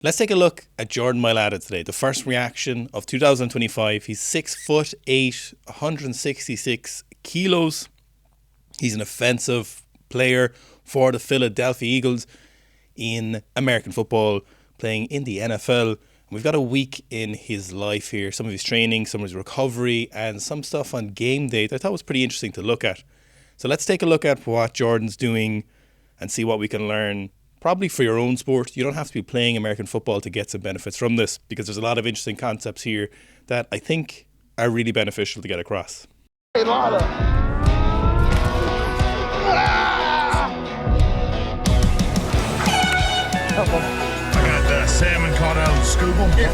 Let's take a look at Jordan Mailata today. The first reaction of 2025. He's 6'8", 166 kilos. He's an offensive player for the Philadelphia Eagles in American football, playing in the NFL. We've got a week in his life here, some of his training, some of his recovery, and some stuff on game day that I thought was pretty interesting to look at. So let's take a look at what Jordan's doing and see what we can learn. Probably for your own sport. You don't have to be playing American football to get some benefits from this, because there's a lot of interesting concepts here that I think are really beneficial to get across. Mailata. I got salmon caught out of the scoop 'em. Game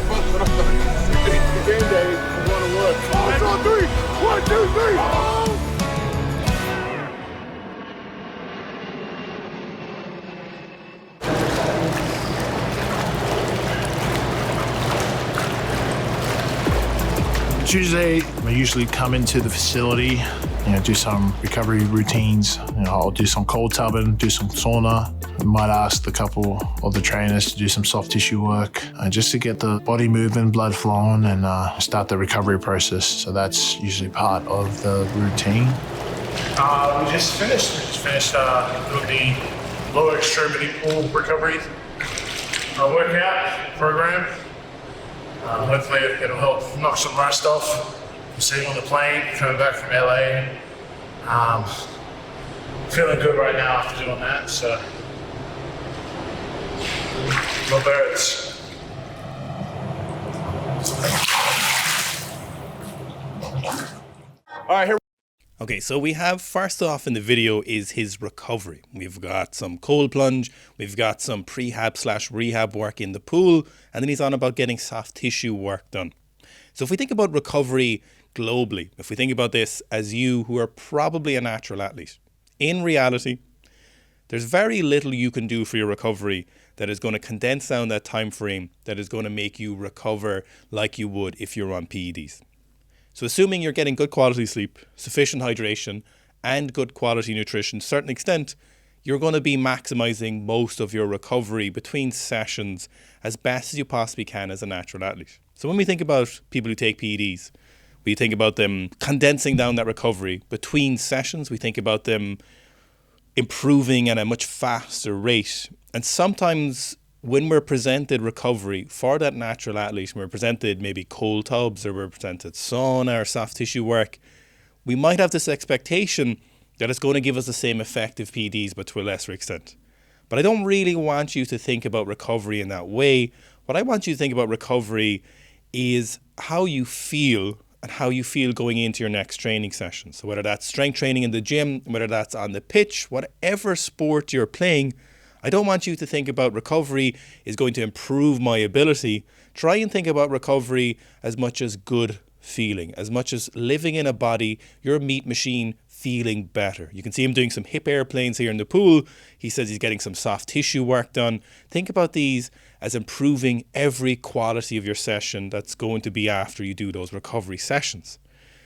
day, 1 2 3. 1 2 3. Oh! Tuesday, I usually come into the facility, do some recovery routines. I'll do some cold tubbing, do some sauna. I might ask a couple of the trainers to do some soft tissue work, just to get the body moving, blood flowing, and start the recovery process. So that's usually part of the routine. We just finished with the lower extremity pull recovery workout program. Hopefully it'll help knock some rust off. Sitting on the plane, coming back from LA. Feeling good right now after doing that, so. No birds. All right, here. Okay, so we have, first off in the video, is his recovery. We've got some cold plunge, we've got some prehab/rehab work in the pool, and then he's on about getting soft tissue work done. So if we think about recovery globally, if we think about this as you who are probably a natural athlete, in reality, there's very little you can do for your recovery that is going to condense down that time frame that is going to make you recover like you would if you're on PEDs. So assuming you're getting good quality sleep, sufficient hydration, and good quality nutrition to a certain extent, you're going to be maximizing most of your recovery between sessions as best as you possibly can as a natural athlete. So when we think about people who take PEDs, we think about them condensing down that recovery between sessions. We think about them improving at a much faster rate. And sometimes when we're presented recovery for that natural athlete, when we're presented maybe cold tubs or we're presented sauna or soft tissue work, we might have this expectation that it's going to give us the same effective PEDs but to a lesser extent. But I don't really want you to think about recovery in that way. What I want you to think about recovery is how you feel and how you feel going into your next training session. So whether that's strength training in the gym, whether that's on the pitch, whatever sport you're playing, I don't want you to think about recovery is going to improve my ability. Try and think about recovery as much as good feeling, as much as living in a body, your meat machine, feeling better. You can see him doing some hip airplanes here in the pool. He says he's getting some soft tissue work done. Think about these as improving every quality of your session that's going to be after you do those recovery sessions.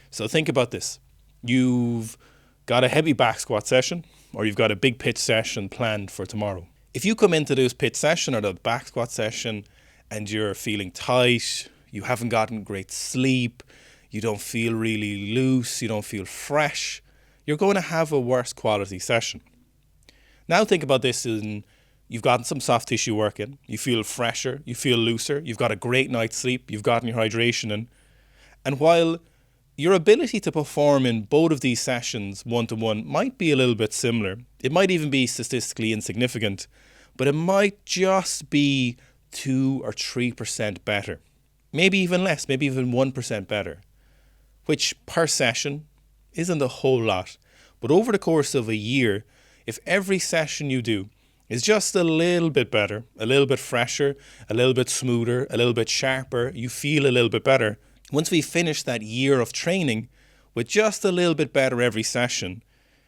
So think about this. You've got a heavy back squat session, or you've got a big pitch session planned for tomorrow. If you come into this pitch session or the back squat session and you're feeling tight, you haven't gotten great sleep, you don't feel really loose, you don't feel fresh, you're going to have a worse quality session. Now think about this in you've gotten some soft tissue work in, you feel fresher, you feel looser, you've got a great night's sleep, you've gotten your hydration in. And while your ability to perform in both of these sessions one-to-one might be a little bit similar, it might even be statistically insignificant, but it might just be 2 or 3% better. Maybe even less, maybe even 1% better, which per session isn't a whole lot. But over the course of a year, if every session you do is just a little bit better, a little bit fresher, a little bit smoother, a little bit sharper, you feel a little bit better. Once we finish that year of training with just a little bit better every session,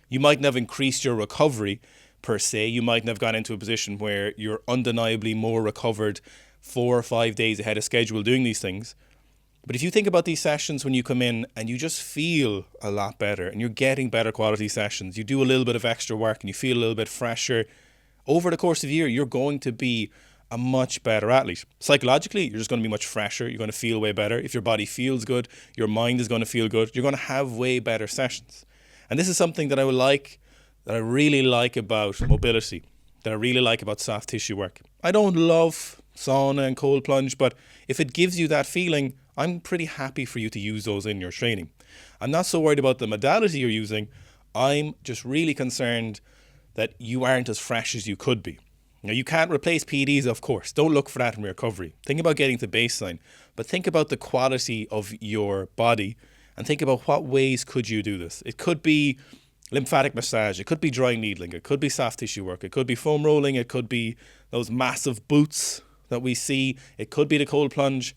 you mightn't have increased your recovery per se. You mightn't have got into a position where you're undeniably more recovered 4 or 5 days ahead of schedule doing these things. But if you think about these sessions when you come in and you just feel a lot better and you're getting better quality sessions, you do a little bit of extra work and you feel a little bit fresher, over the course of a year, you're going to be a much better athlete. Psychologically, you're just going to be much fresher. You're going to feel way better. If your body feels good, your mind is going to feel good. You're going to have way better sessions. And this is something that I really like about mobility, that I really like about soft tissue work. I don't love sauna and cold plunge, but if it gives you that feeling, I'm pretty happy for you to use those in your training. I'm not so worried about the modality you're using. I'm just really concerned that you aren't as fresh as you could be. Now, you can't replace PEDs, of course. Don't look for that in recovery. Think about getting to baseline, but think about the quality of your body and think about what ways could you do this. It could be lymphatic massage, it could be dry needling, it could be soft tissue work, it could be foam rolling, it could be those massive boots that we see, it could be the cold plunge.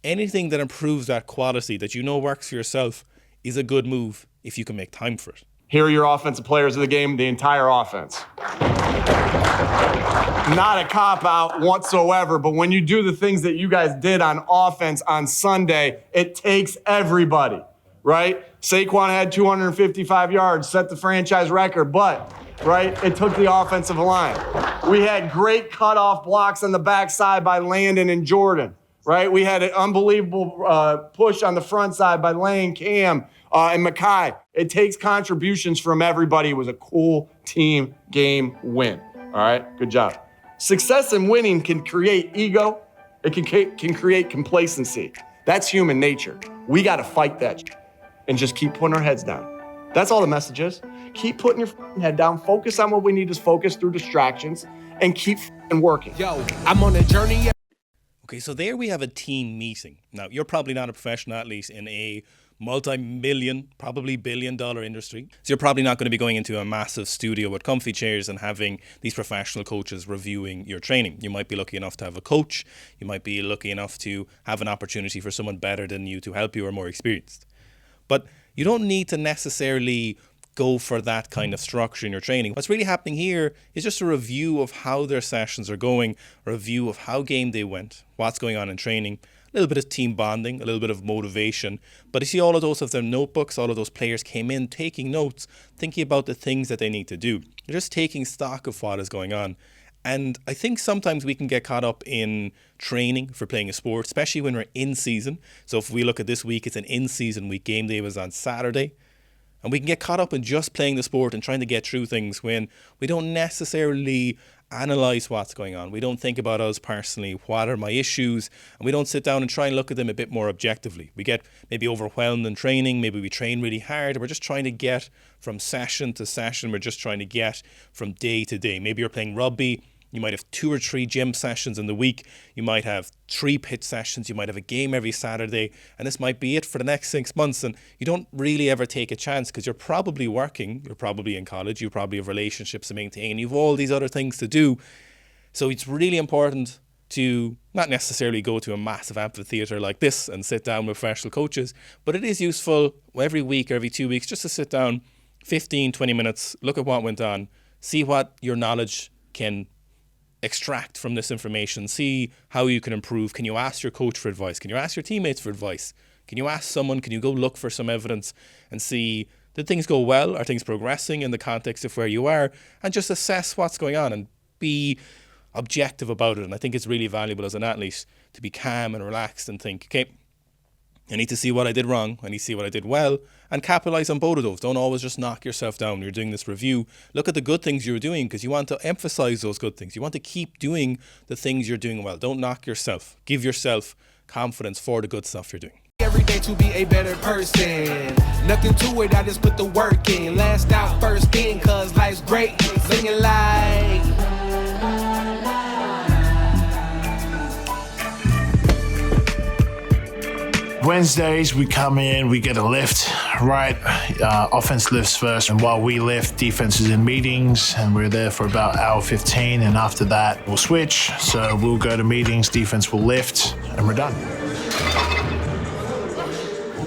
Anything that improves that quality that you know works for yourself is a good move if you can make time for it. Here are your offensive players of the game, the entire offense. Not a cop-out whatsoever, but when you do the things that you guys did on offense on Sunday, it takes everybody, right? Saquon had 255 yards, set the franchise record, but, right, it took the offensive line. We had great cutoff blocks on the backside by Landon and Jordan, right? We had an unbelievable push on the front side by Lane, Cam, and Makai. It takes contributions from everybody. It was a cool team game win. All right, good job. Success and winning can create ego. It can create complacency. That's human nature. We got to fight that and just keep putting our heads down. That's all the message is. Keep putting your head down. Focus on what we need to focus through distractions and keep working. Yo, I'm on a journey. Okay, so there we have a team meeting. Now, you're probably not a professional athlete in a multi-million, probably billion-dollar industry. So you're probably not going to be going into a massive studio with comfy chairs and having these professional coaches reviewing your training. You might be lucky enough to have a coach. You might be lucky enough to have an opportunity for someone better than you to help you or more experienced. But you don't need to necessarily go for that kind of structure in your training. What's really happening here is just a review of how their sessions are going, a review of how game day went, what's going on in training, a little bit of team bonding, a little bit of motivation. But you see all of those of their notebooks, all of those players came in taking notes, thinking about the things that they need to do. They're just taking stock of what is going on. And I think sometimes we can get caught up in training for playing a sport, especially when we're in season. So if we look at this week, it's an in-season week. Game day was on Saturday. And we can get caught up in just playing the sport and trying to get through things when we don't necessarily analyze what's going on. We don't think about us personally, what are my issues, and we don't sit down and try and look at them a bit more objectively. We get maybe overwhelmed in training, maybe we train really hard, we're just trying to get from session to session, we're just trying to get from day to day. Maybe you're playing rugby, you might have 2 or 3 gym sessions in the week, you might have 3 pitch sessions, you might have a game every Saturday, and this might be it for the next 6 months, and you don't really ever take a chance because you're probably working, you're probably in college, you probably have relationships to maintain, you have all these other things to do. So it's really important to not necessarily go to a massive amphitheater like this and sit down with professional coaches, but it is useful every week or every 2 weeks just to sit down 15, 20 minutes, look at what went on, see what your knowledge can extract from this information, see how you can improve. Can you ask your coach for advice? Can you ask your teammates for advice? Can you ask someone? Can you go look for some evidence and see, did things go well? Are things progressing in the context of where you are? And just assess what's going on and be objective about it. And I think it's really valuable as an athlete to be calm and relaxed and think, okay, I need to see what I did wrong, I need to see what I did well, and capitalize on both of those. Don't always just knock yourself down when you're doing this review. Look at the good things you're doing because you want to emphasize those good things. You want to keep doing the things you're doing well. Don't knock yourself. Give yourself confidence for the good stuff you're doing. Every day to be a better person. Nothing to it, I just put the work in. Last out, first in, cause life's great. Singing like Wednesdays, we come in, we get a lift, right? Offense lifts first, and while we lift, defense is in meetings, and we're there for about hour 15, and after that, we'll switch. So we'll go to meetings, defense will lift, and we're done.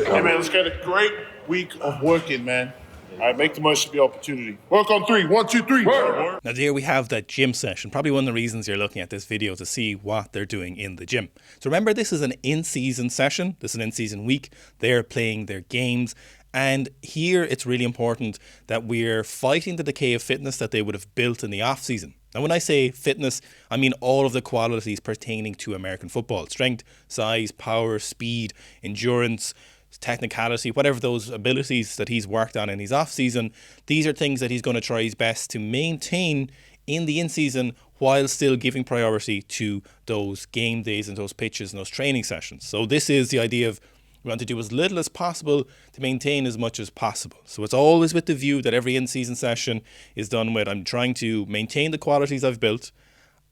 Hey, man, let's get a great week of working, man. All right, make the most of the opportunity. Work on 3. 1, 2, 3. Work. Now there we have that gym session. Probably one of the reasons you're looking at this video to see what they're doing in the gym. So remember, this is an in-season session. This is an in-season week. They're playing their games. And here it's really important that we're fighting the decay of fitness that they would have built in the off-season. And when I say fitness, I mean all of the qualities pertaining to American football: strength, size, power, speed, endurance, technicality, whatever those abilities that he's worked on in his off-season. These are things that he's going to try his best to maintain in the in-season while still giving priority to those game days and those pitches and those training sessions. So this is the idea of we want to do as little as possible to maintain as much as possible. So it's always with the view that every in-season session is done with, I'm trying to maintain the qualities I've built.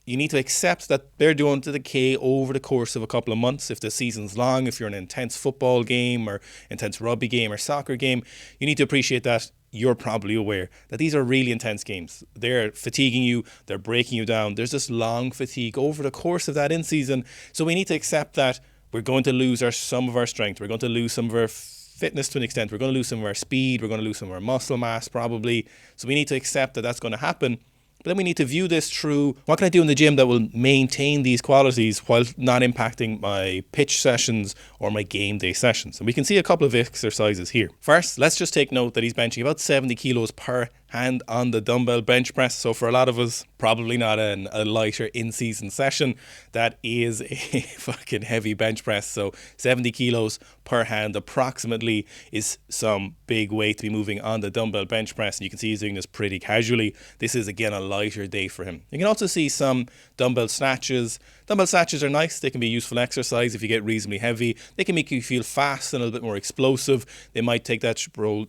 You need to accept that they're going to decay over the course of a couple of months. If the season's long, if you're in an intense football game or intense rugby game or soccer game, you need to appreciate that you're probably aware that these are really intense games. They're fatiguing you, they're breaking you down. There's this long fatigue over the course of that in-season. So we need to accept that we're going to lose some of our strength. We're going to lose some of our fitness to an extent. We're going to lose some of our speed. We're going to lose some of our muscle mass probably. So we need to accept that that's going to happen. But then we need to view this through, what can I do in the gym that will maintain these qualities while not impacting my pitch sessions or my game day sessions? And we can see a couple of exercises here. First, let's just take note that he's benching about 70 kilos per hand on the dumbbell bench press. So for a lot of us, probably not a lighter in-season session. That is a fucking heavy bench press. So 70 kilos per hand approximately is some big weight to be moving on the dumbbell bench press. And you can see he's doing this pretty casually. This is, again, a lighter day for him. You can also see some dumbbell snatches. Dumbbell snatches are nice. They can be a useful exercise if you get reasonably heavy. They can make you feel fast and a little bit more explosive. They might take that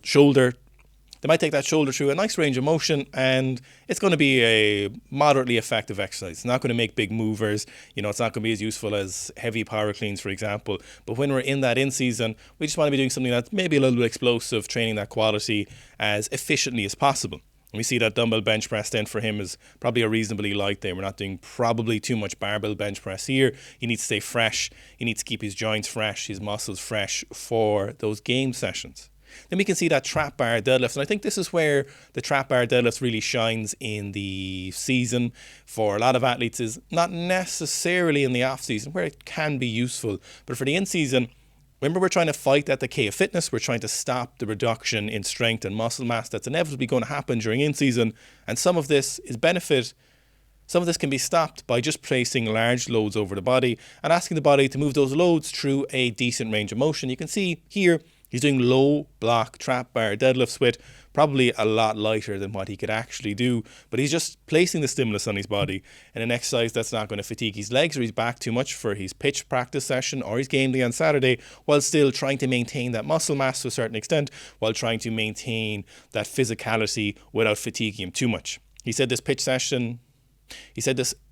shoulder through a nice range of motion, and it's going to be a moderately effective exercise. It's not going to make big movers. It's not going to be as useful as heavy power cleans, for example. But when we're in that in-season, we just want to be doing something that's maybe a little bit explosive, training that quality as efficiently as possible. And we see that dumbbell bench press then for him is probably a reasonably light day. We're not doing probably too much barbell bench press here. He needs to stay fresh. He needs to keep his joints fresh, his muscles fresh for those game sessions. Then we can see that trap bar deadlift. And I think this is where the trap bar deadlift really shines in the season for a lot of athletes, is not necessarily in the off season where it can be useful. But for the in-season, remember, we're trying to fight that decay of fitness. We're trying to stop the reduction in strength and muscle mass that's inevitably going to happen during in-season. And some of this is benefit. Some of this can be stopped by just placing large loads over the body and asking the body to move those loads through a decent range of motion. You can see here, he's doing low block trap bar deadlifts with probably a lot lighter than what he could actually do, but he's just placing the stimulus on his body in an exercise that's not going to fatigue his legs or his back too much for his pitch practice session or his game day on Saturday, while still trying to maintain that muscle mass to a certain extent, while trying to maintain that physicality without fatiguing him too much. He said this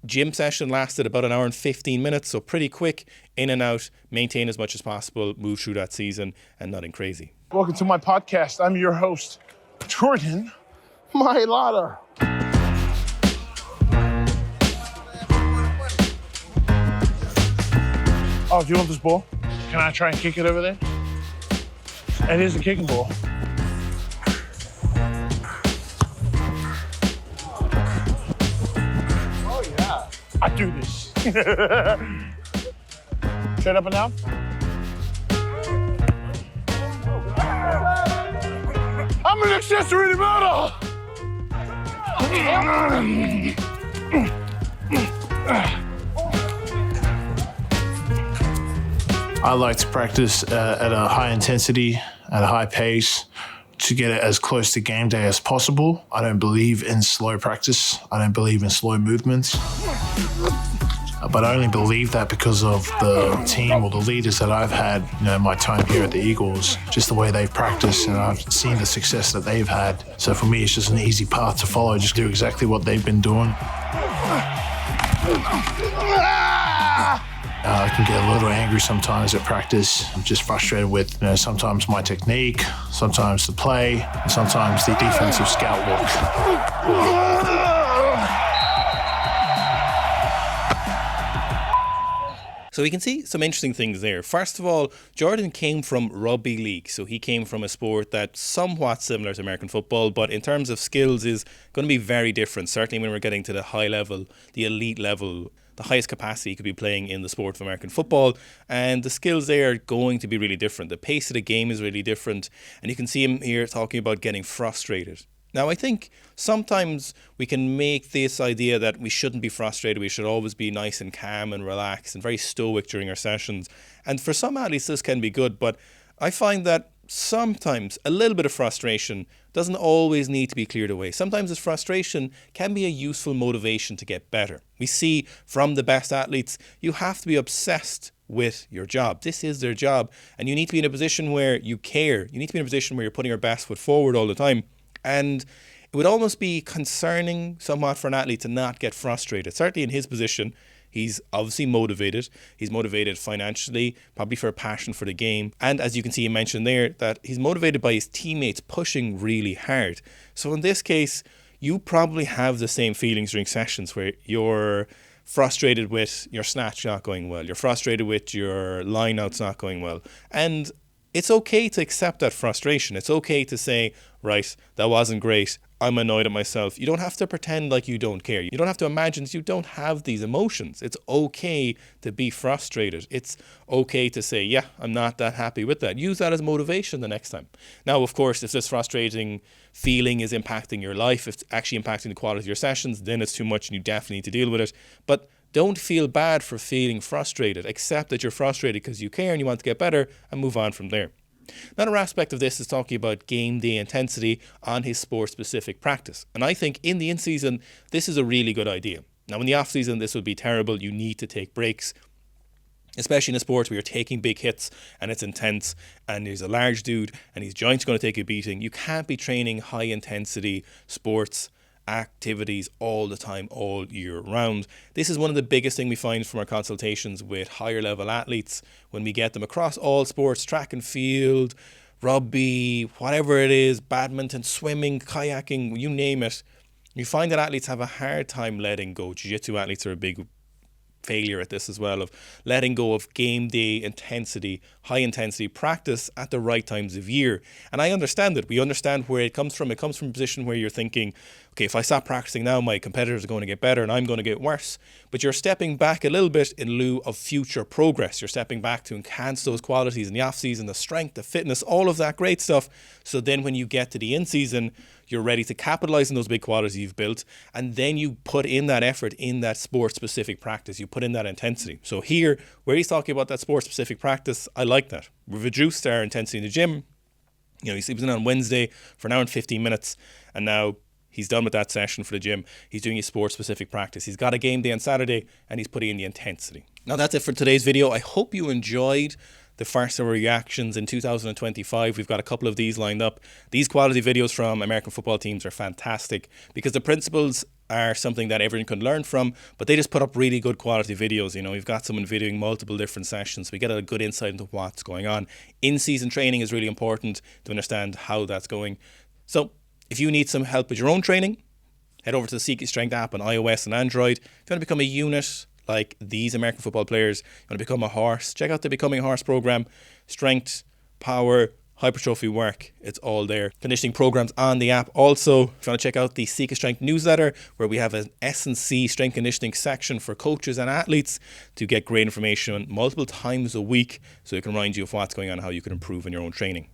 gym session lasted about an hour and 15 minutes, so pretty quick, in and out, maintain as much as possible, move through that season, and nothing crazy. Welcome to my podcast. I'm your host, Jordan Mailata. Oh, do you want this ball? Can I try and kick it over there? It is a kicking ball. I do this. Straight up and down. I'm an accessory to metal. I like to practice at a high intensity, at a high pace, to get it as close to game day as possible. I don't believe in slow practice. I don't believe in slow movements. But I only believe that because of the team or the leaders that I've had, my time here at the Eagles, just the way they've practiced, and I've seen the success that they've had. So for me, it's just an easy path to follow. Just do exactly what they've been doing. I can get a little angry sometimes at practice. I'm just frustrated with, sometimes my technique, sometimes the play, and sometimes the defensive scout work. So we can see some interesting things there. First of all, Jordan came from rugby league, so he came from a sport that's somewhat similar to American football, but in terms of skills is going to be very different, certainly when we're getting to the high level, the elite level the highest capacity he could be playing in the sport of American football. And the skills there are going to be really different. The pace of the game is really different. And you can see him here talking about getting frustrated. Now, I think sometimes we can make this idea that we shouldn't be frustrated. We should always be nice and calm and relaxed and very stoic during our sessions. And for some athletes, this can be good. But I find that sometimes a little bit of frustration doesn't always need to be cleared away. Sometimes this frustration can be a useful motivation to get better. We see from the best athletes, you have to be obsessed with your job. This is their job. And you need to be in a position where you care. You need to be in a position where you're putting your best foot forward all the time. And it would almost be concerning somewhat for an athlete to not get frustrated. Certainly in his position, he's obviously motivated. He's motivated financially, probably for a passion for the game. And as you can see, he mentioned there that he's motivated by his teammates pushing really hard. So in this case, you probably have the same feelings during sessions where you're frustrated with your snatch not going well. You're frustrated with your line outs not going well. And it's okay to accept that frustration. It's okay to say, right, that wasn't great. I'm annoyed at myself. You don't have to pretend like you don't care. You don't have to imagine you don't have these emotions. It's okay to be frustrated. It's okay to say, yeah, I'm not that happy with that. Use that as motivation the next time. Now, of course, if this frustrating feeling is impacting your life, if it's actually impacting the quality of your sessions, then it's too much and you definitely need to deal with it. But don't feel bad for feeling frustrated. Accept that you're frustrated because you care and you want to get better and move on from there. Another aspect of this is talking about game day intensity on his sport-specific practice. And I think in the in-season, this is a really good idea. Now, in the off-season, this would be terrible. You need to take breaks, especially in a sport where you're taking big hits and it's intense and he's a large dude and his joints are going to take a beating. You can't be training high-intensity sports activities all the time, all year round. This is one of the biggest things we find from our consultations with higher level athletes when we get them across all sports, track and field, rugby, whatever it is, badminton, swimming, kayaking, you name it. You find that athletes have a hard time letting go. Jiu-jitsu athletes are a big failure at this as well, of letting go of game day intensity, high intensity practice at the right times of year. And I understand it. We understand where it comes from. It comes from a position where you're thinking, okay, if I stop practicing now, my competitors are going to get better and I'm going to get worse. But you're stepping back a little bit in lieu of future progress. You're stepping back to enhance those qualities in the off season, the strength, the fitness, all of that great stuff. So then when you get to the in season, you're ready to capitalize on those big qualities you've built, and then you put in that effort in that sport-specific practice. You put in that intensity. So here, where he's talking about that sport-specific practice, I like that. We've reduced our intensity in the gym. You know, he was in on Wednesday for an hour and 15 minutes, and now he's done with that session for the gym. He's doing his sport-specific practice. He's got a game day on Saturday, and he's putting in the intensity. Now, that's it for today's video. I hope you enjoyed the first ever reactions in 2025. We've got a couple of these lined up. These quality videos from American football teams are fantastic because the principles are something that everyone can learn from, but they just put up really good quality videos. You know, we've got someone videoing multiple different sessions. We get a good insight into what's going on. In-season training is really important to understand how that's going. So if you need some help with your own training, head over to the Sika Strength app on iOS and Android. If you want to become a unit like these American football players, you want to become a horse, check out the Becoming a Horse program. Strength, power, hypertrophy work, it's all there. Conditioning programs on the app. Also, if you want to check out the Sika Strength newsletter, where we have an S&C strength conditioning section for coaches and athletes to get great information multiple times a week, so it can remind you of what's going on, how you can improve in your own training.